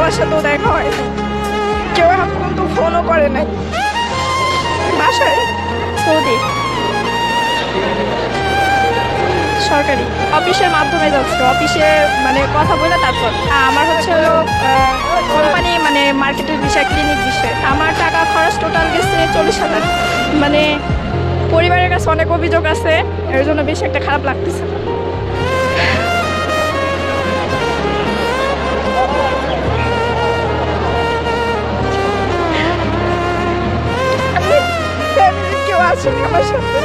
সবার সাথেও দেখা হয় না, কেউ এখন পর্যন্ত ফোনও করে নাই। বাসায় সৌদি সরকারি অফিসের মাধ্যমে যাচ্ছে, অফিসে মানে কথা বলে তারপর। আমার হচ্ছে হলো কোম্পানি মানে মার্কেটের বিষয়, ক্লিনিক বিষয়। আমার টাকা খরচ টোটাল গেছে 40,000। মানে পরিবারের কাছে অনেক অভিযোগ আছে, এর জন্য বেশি একটা খারাপ লাগতেছে। কেউ আসেনি আমার সাথে।